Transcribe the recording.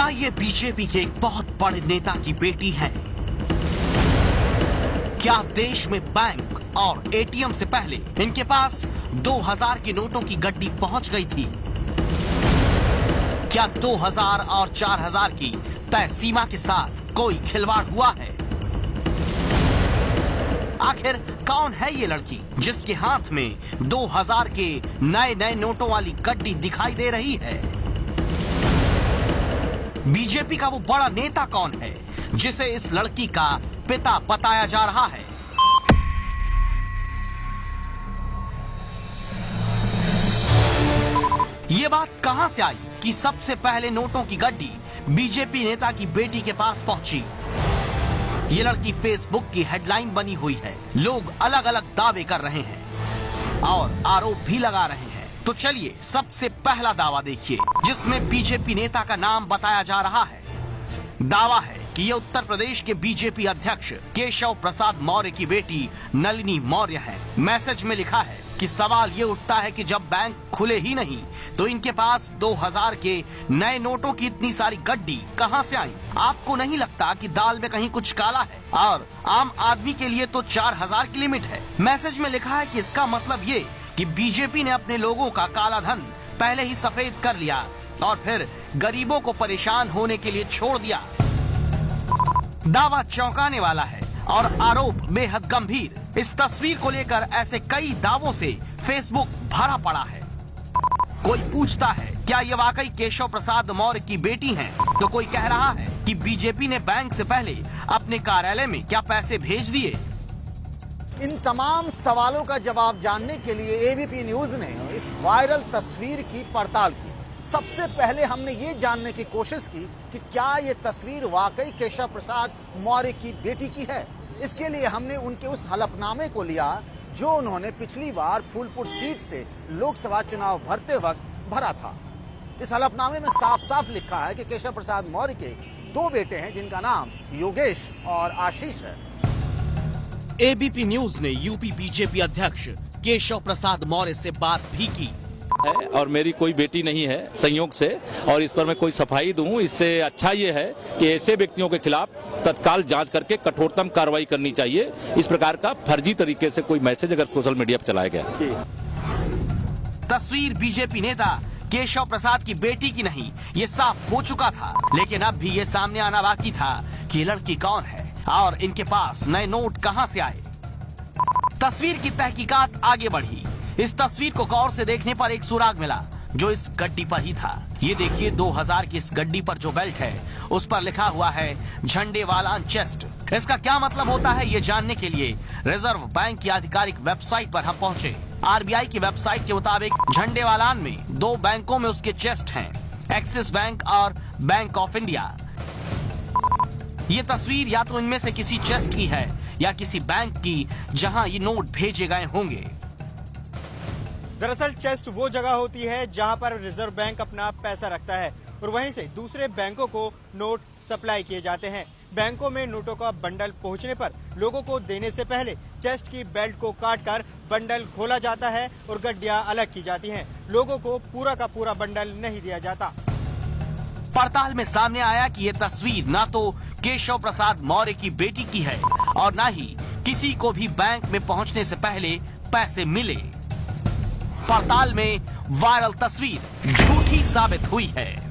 क्या ये बीजेपी के एक बहुत बड़े नेता की बेटी है? क्या देश में बैंक और एटीएम से पहले इनके पास 2000 के नोटों की गड्डी पहुंच गई थी? क्या 2000 और 4000 की तय सीमा के साथ कोई खिलवाड़ हुआ है? आखिर कौन है ये लड़की जिसके हाथ में 2000 के नए नए नोटों वाली गड्डी दिखाई दे रही है? बीजेपी का वो बड़ा नेता कौन है जिसे इस लड़की का पिता बताया जा रहा है? ये बात कहां से आई कि सबसे पहले नोटों की गड्डी बीजेपी नेता की बेटी के पास पहुंची? ये लड़की फेसबुक की हेडलाइन बनी हुई है। लोग अलग अलग दावे कर रहे हैं और आरोप भी लगा रहे हैं। तो चलिए सबसे पहला दावा देखिए जिसमें बीजेपी नेता का नाम बताया जा रहा है। दावा है कि ये उत्तर प्रदेश के बीजेपी अध्यक्ष केशव प्रसाद मौर्य की बेटी नलिनी मौर्य है। मैसेज में लिखा है कि सवाल ये उठता है कि जब बैंक खुले ही नहीं तो इनके पास 2000 के नए नोटों की इतनी सारी गड्डी कहां से आई? आपको नहीं लगता कि दाल में कहीं कुछ काला है? और आम आदमी के लिए तो 4000 की लिमिट है। मैसेज में लिखा है कि इसका मतलब ये कि बीजेपी ने अपने लोगों का काला धन पहले ही सफेद कर लिया और फिर गरीबों को परेशान होने के लिए छोड़ दिया। दावा चौंकाने वाला है और आरोप बेहद गंभीर। इस तस्वीर को लेकर ऐसे कई दावों से फेसबुक भरा पड़ा है। कोई पूछता है क्या ये वाकई केशव प्रसाद मौर्य की बेटी हैं? तो कोई कह रहा है कि बीजेपी ने बैंक से पहले अपने कार्यालय में क्या पैसे भेज दिए? इन तमाम सवालों का जवाब जानने के लिए एबीपी न्यूज ने इस वायरल तस्वीर की पड़ताल की। सबसे पहले हमने ये जानने की कोशिश की कि क्या ये तस्वीर वाकई केशव प्रसाद मौर्य की बेटी की है। इसके लिए हमने उनके उस हलफनामे को लिया जो उन्होंने पिछली बार फूलपुर सीट से लोकसभा चुनाव भरते वक्त भरा था। इस हलफनामे में साफ साफ लिखा है कि केशव प्रसाद मौर्य के 2 बेटे हैं जिनका नाम योगेश और आशीष है। एबीपी न्यूज ने यूपी बीजेपी अध्यक्ष केशव प्रसाद मौर्य से बात भी की है और मेरी कोई बेटी नहीं है संयोग से, और इस पर मैं कोई सफाई दूं। इससे अच्छा ये है कि ऐसे व्यक्तियों के खिलाफ तत्काल जांच करके कठोरतम कार्रवाई करनी चाहिए। इस प्रकार का फर्जी तरीके से कोई मैसेज अगर सोशल मीडिया पर चलाया गया। तस्वीर बीजेपी नेता केशव प्रसाद की बेटी की नहीं, ये साफ हो चुका था। लेकिन अब भी ये सामने आना बाकी था कि लड़की कौन है और इनके पास नए नोट कहां से आए। तस्वीर की तहकीकात आगे बढ़ी। इस तस्वीर को गौर से देखने पर एक सुराग मिला जो इस गड्डी पर ही था। ये देखिए 2000 की इस गड्डी पर जो बेल्ट है उस पर लिखा हुआ है झंडेवालान चेस्ट। इसका क्या मतलब होता है ये जानने के लिए रिजर्व बैंक की आधिकारिक वेबसाइट पर हम पहुंचे। आरबीआई की वेबसाइट के मुताबिक झंडेवालान में 2 बैंकों में उसके चेस्ट हैं, एक्सिस बैंक और बैंक ऑफ इंडिया। ये तस्वीर या तो इनमें से किसी चेस्ट की है या किसी बैंक की जहां ये नोट भेजे गए होंगे। दरअसल चेस्ट वो जगह होती है जहां पर रिजर्व बैंक अपना पैसा रखता है और वहीं से दूसरे बैंकों को नोट सप्लाई किए जाते हैं। बैंकों में नोटों का बंडल पहुंचने पर लोगों को देने से पहले चेस्ट की बेल्ट को काटकर बंडल खोला जाता है और गड्डियां अलग की जाती हैं। लोगों को पूरा का पूरा बंडल नहीं दिया जाता। पड़ताल में सामने आया कि ये तस्वीर ना तो केशव प्रसाद मौर्य की बेटी की है और ना ही किसी को भी बैंक में पहुंचने से पहले पैसे मिले। पड़ताल में वायरल तस्वीर झूठी साबित हुई है।